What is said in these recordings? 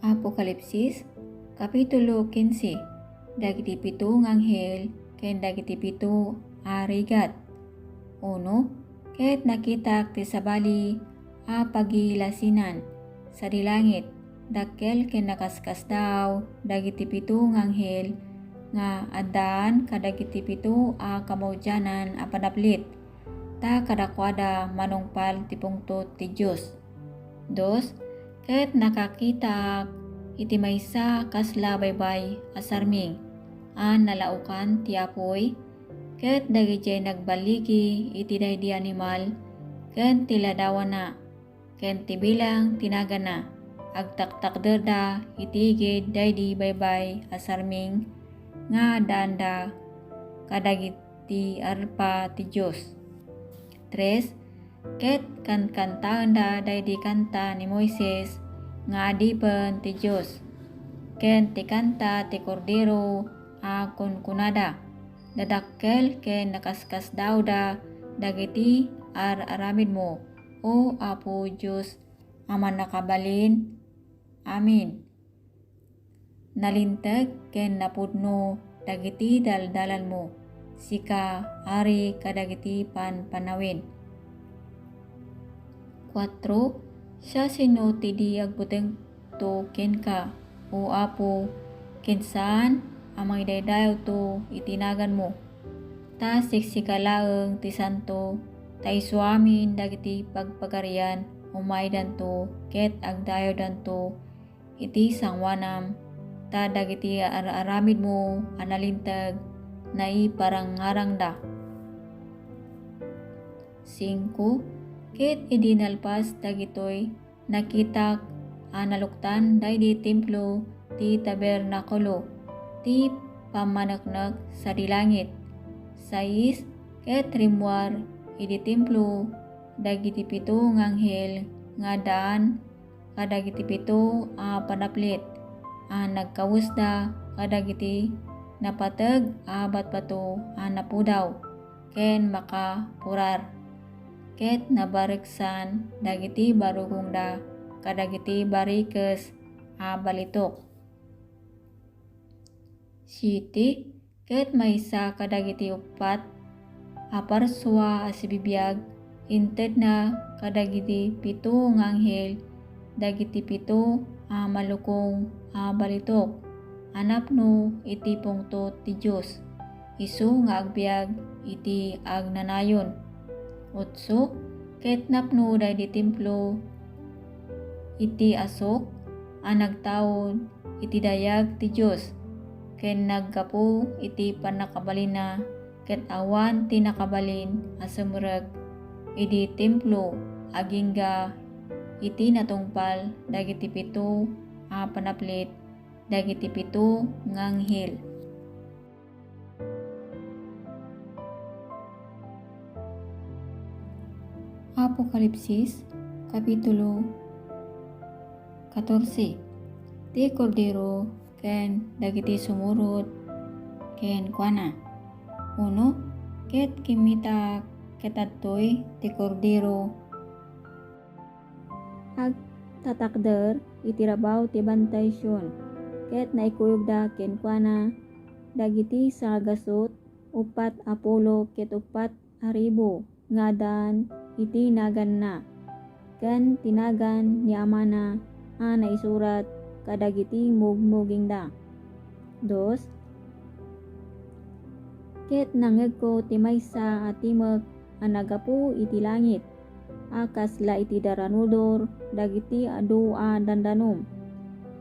Apokalipsis, Kapitulo 15, dagiti pito nganghel, ken dagiti pito arigat. Uno, ket nakitak ti sabali a pagilasinan sa dilangit, dakkel ken nakaskas daw, dagiti pito nganghel, nga addaan kadagiti pito a kamawdyanan a panaplit, ta kadakwada manungpal ti pungtot ti Dios. Dos, ket nakakita iti maysa kasla baybay a sarming a nalaukan ti apoy, ket dagiti nagbaligi iti daydi animal ken ti ladawana ken ti bilang tinagana agtaktakder da iti igid daydi baybay a sarming nga danda kadagiti arpa ti Dios. Tres, ket kantaen da daydi kanta ni Moises nga adipen ti Dios, ken ti kanta ti Kordero a kunkunada, dadakkel ken nakaskas daw da dagiti aramid mo, o Apo Dios aman nakabalin. Amin. Nalinteg ken napudno dagiti daldalan mo, sika ari kadagiti panpanawin. 4. Siya sino ti di agbuteng to kenka, o Apo, kinsaan amang idaydayaw to itinagan mo. Ta siksikalaeng ti santo, ta isuamin dagiti pagpagarian, umaydan to, ket agdayaw danto iti sangwanam, ta dagiti aramid mo analintag na iparangarang da. 5. Ket idinalpas dagitoy nakitak analuktan daydi templo ti tabernakulo ti pamaneknek sa dilangit. 6. Ket rimwar idi templo dagiti pito nganghel nga daan kadagiti pito a panaplit a nagkawusda kadagiti napateg a batbato a napudaw ken makapurar, ket nabariksan dagiti barugong da kadagiti barikes a balitok. 7. Ket maysa kadagiti upat a parsua a sibibiyag inted na kadagiti pito nganghel, dagiti pito a malukong a balitok anapno iti pungtot ti Dios, isu nga agbiag iti agnanayon. 8. Ket napno daydi templo iti asok a nagtawod iti dayag ti Dios, ken naggapu iti panakabalina, ket awan ti nakabalin a sumrek idi templo agingga iti natungpal dagiti pito a panaplit, dagiti pito nganghel. Apokalipsis, Kapitulo 14. Ti Kordero ken dagiti sumurot ken kuana. 1. Ket kimita ketadtoy ti Kordero agtatakder iti rabaw ti bantay Sion, ket naikuyog da ken kuana dagiti sagasot upat a pulo ket upat a ribo nga daan iti nagan na, ken tinagan ni amana a naisurat kadagiti mugmuging da. 2. Ket nangeg ko ti maysa a timek a nagapu iti langit, a kasla iti daranudor dagiti adu a dandanom,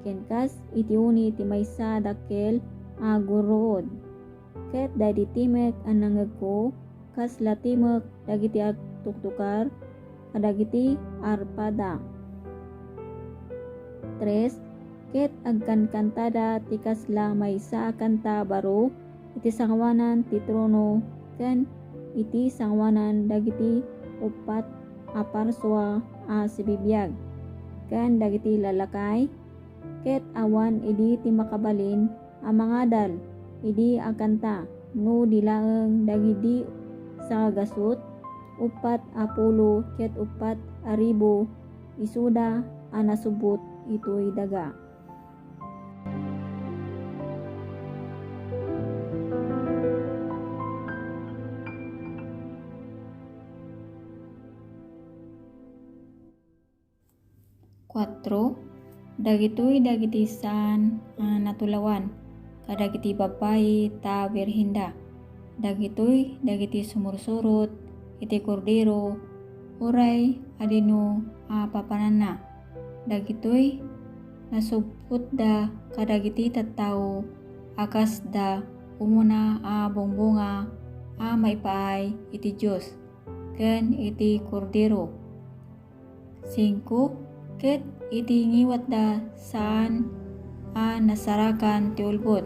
ken kas iti uni ti maysa dakkel a guruod, ket daydi timek a nangeg ko kasla timek dagiti tuktukar kadagiti arpada. 3. Ket agkankantada ti kasla maysa a kanta baro iti sangwanan ti trono ken iti sangwanan dagiti upat a parsua a sibibiyag ken dagiti lalakay, ket awan idi ti makabalin a mangadal idi a kanta no dilaeng dagiti sagasot upat a pulo ket upat a ribo isuda a nasubot ito'y daga. 4. Dagitoy dagiti saan natulawan, kadagiti babayi ta birhinda. Dagitoy dagiti sumursurot, iti kordero, uray adino papanana. Dagitoy nasubput da kadagiti tattao, akas da umuna bongbonga maipaay iti Diyos, ken iti kordero. 5. Ket iti ngiwat da saan nasarakan ti ulbod,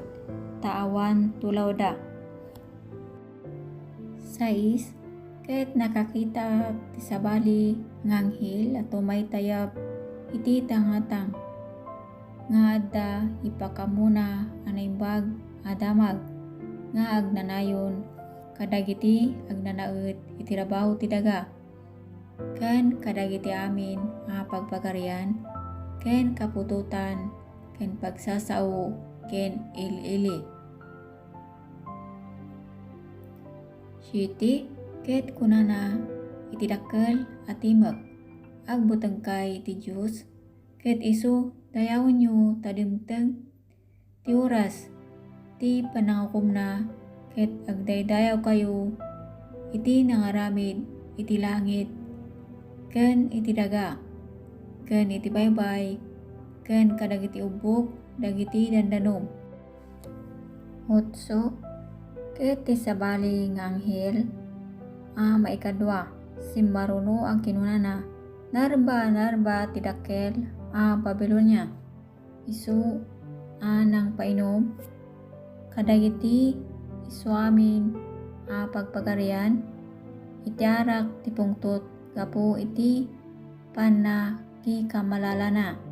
taawan tulaw da. 6. Ket nakakita ti sabali nga anghel at may tayap iti tangatang, nga adda ipakamuna anaimbag adamag, nga agnanayon kadagiti agnanaet iti rabaw ti daga, ken kadagiti amin pagpagarian, ken kapututan, ken pagsasao, ken ili. 7. Ket kunana iti dakkel a timek, agbuteng kay ti Diyos, ket isu dayawon nyo tadimteng ti oras ti panangakumna, ket agdaydayaw kayo iti nangaramid iti langit, ken iti daga, ken iti baybay, ken kadagiti ubok dagiti dandanom. 8. Ket ti sabali nga anghel maikadwa, simmaruno ang kinunana, narba ti dakkel Babilonia, isu nang painom kadagiti isu amin pagpagarian, itiarak ti pungtot gapu iti panakikamalalana.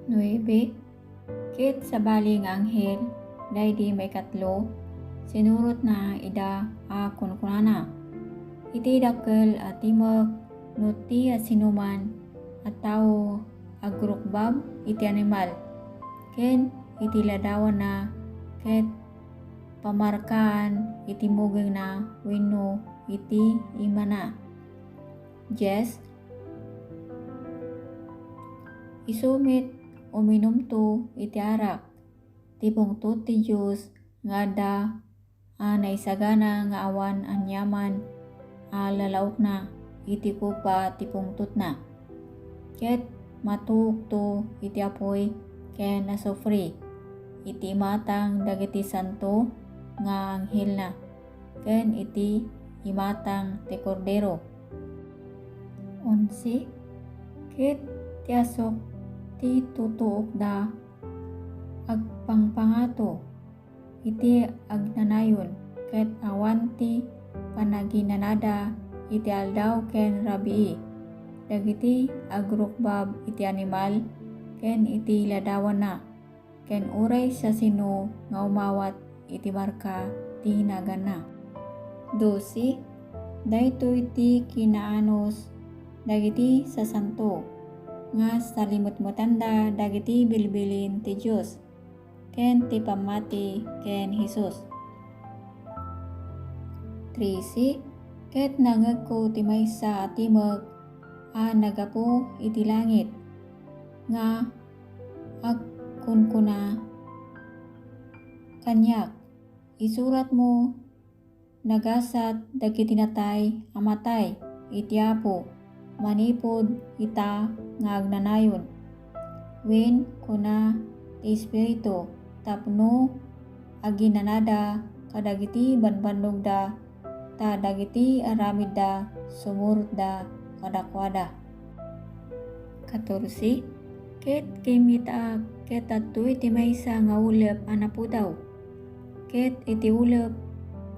9. Ket sabali nga anghel daydi maikatlo, sinurot na ida kunkunana, iti dakkel a timek no ti sinuman at tao agrukbab iti animal, ken iti ladawan na, ket pamarkaan iti mugeng na wenno iti imana. 10. Isumit uminom to iti arak, ti pungtot ti Diyos nga da naisagana nga awan anyaman lalaok na iti kupa ti pungtot na, ket matuok to iti apoy ken nasufri, iti imatang dagiti santo nga anghel na, ken iti imatang ti kordero. 11. Ket ti asok ti tutuok da agpangpangato iti agnanayon, ket awan ti panaginanada iti aldaw ken rabii, dagiti agrukbab iti animal, ken iti ladawan na, ken uray sa sino nga umawat iti marka ti nagana. 12. Daytoy ti kinaanos dagiti sasanto, nga salimutmutanda dagiti bilbilin ti Diyos, ken ti pamati ken Hesus. 13. Ket nangeg ko ti maysa a timek nagapu iti langit, nga agkunkuna kanyak, isurat mo nagasat dagiti natay amatay iti Apo, manipod ita nga agnanayon, wen kuna ti Espiritu tapno aginanada kadagiti banbannog da, ta dagiti aramid da sumurot da kadakwada. 14. Ket kimita ket adtoy ti maysa nga ulep napudaw, ket iti ulep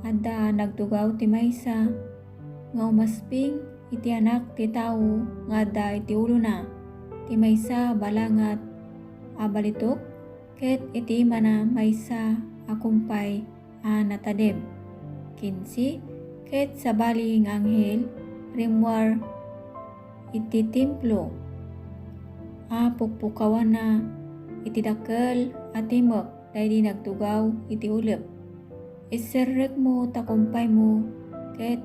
adda nagtugaw ti maysa nga umasping iti anak ti tao nga adda iti ulo na, ti maysa balangat balitok, ket iti mana maysa akumpay natadem. 15. Ket sabali nga anghel rimwar iti templo, pukpukawan na iti dakkel a timek daydi nagtugaw iti ulep, iserrek mo takumpay mo, ket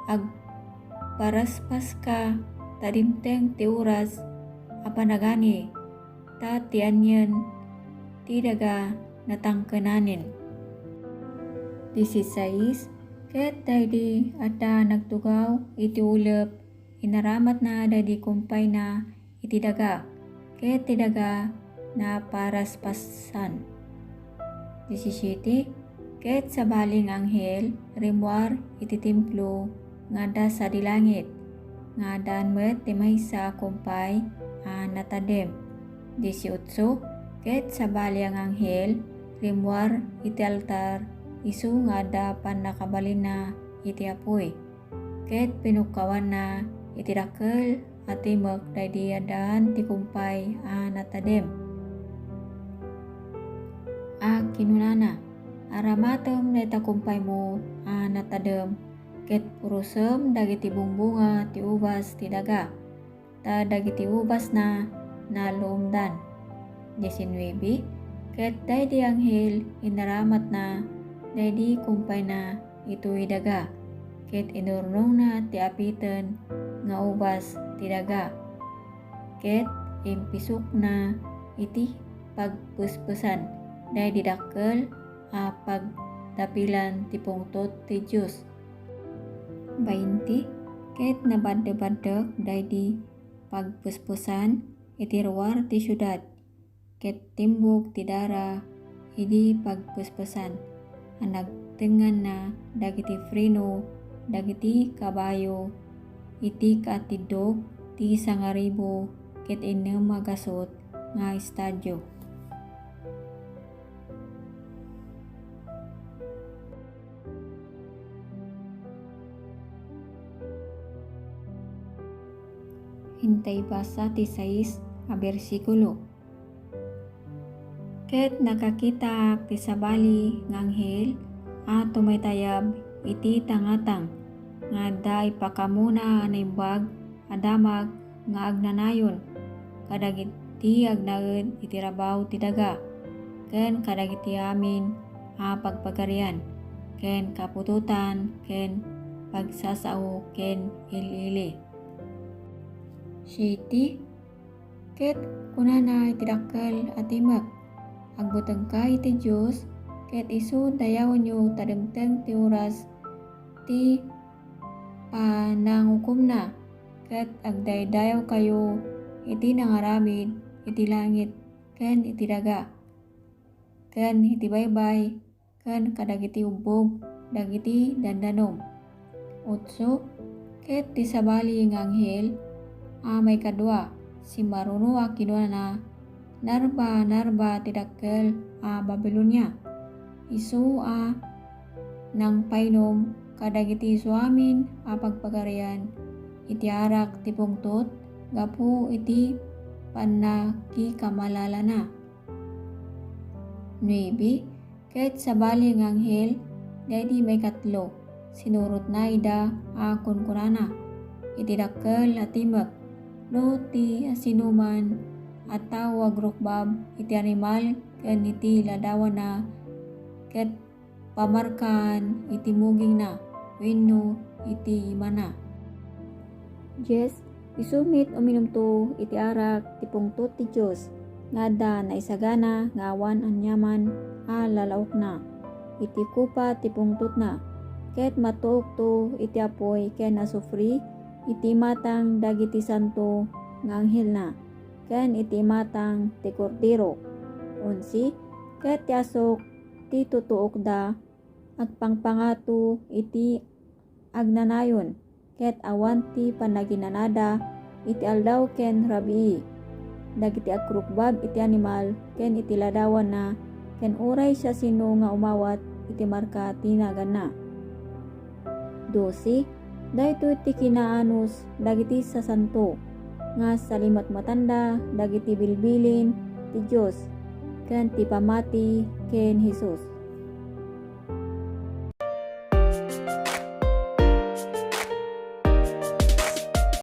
agparaspas ka tadimteng ti oras apanagani tatianyan ti daga natangkenanin. 16. Ket daydi adda nagtugaw iti ulep inaramat na daydi kumpay na iti daga ket ti daga na paraspasan. 17. Ket sabaling anghel rimwar iti templo nga da sa dilangit nga daan met ti maysa kumpay a natadem. 18. Ket sabaling anghel rimwar iti altar isu nga da panakabalin na iti apoy ket pinukawan na iti dakkel a timek daydi addaan ti kumpay a natadem. A kinunana aramatem dayta kumpay mo a natadem ket purusem dagiti bungbunga ti ubas ti daga ta dagiti ubas na nalumdan. 19. Ket daydi anghel inaramat na daydi kumpay na ito'y daga ket inurnong na ti apiten nga ubas ti daga ket impisok na iti pagpuspusan daydi dakkel a pagdapilan ti pungtot ti Dios. 20. Ket nabadde-baddek daydi pagpuspusan iti ruar ti syudad ket timbuk ti dara idi pagpuspusan a nagtengan na dagiti freno dagiti kabayo iti kaatiddog ti 1,000 ket 6 magasot nga estadyo. Hintay basa ti 6 a bersikulo. Ket nakakita ti sabali ng anghel a tumaytayab iti tangatang nga da ipakamuna naimbag adamag nga agnanayon kadagiti agnaed iti rabaw ti daga ken kadagiti amin a pagpagarian ken kapututan ken pagsasao ken ilili. 7. Ket kunana iti dakkel a timek agbuteng ka iti Dios ket isu dayawon yu tademteng ti oras ti panangukomna ket agdaydayaw kayo iti nangaramid iti langit ken iti daga ken iti baybay ken kadagiti ubbog dagiti dandanom. 8. Ket ti sabali nga anghel a may kadua si maruno a kinuna narba ti dakkel a Babilonia isu a nang painom kadagiti suamin a pagpagarian iti arak ti pungtot gapu iti panakikamalala. 9. Ket sabali nga anghel daydi may katlo sinurot na ida a kunkunana iti dakkel a timek no ti asinuman at tawag rukbab iti animal ken iti ladawan na ket pamarkaan iti muging na wenno iti imana. 10. Isumit uminom to iti arak ti pungtot ti Dios nga da naisagana nga awan anyaman a lalaok na iti kupa ti pungtot na ket matuok to iti apoy ken asufri iti matang dagiti santo nga anghel na ken iti matang ti kordero. 11. Ket ti asok ti tutuok da agpangpangato iti agnanayon ket awan ti panaginanada iti aldaw ken rabii dagiti agrukbab iti animal ken iti ladawan na ken uray siya sino nga umawat iti marka ti nagan na. 12. Daytoy ti kinaanos dagiti sasanto nga salimat matanda dagiti bilbilin ti Dios ken ti pamati ken Jesus.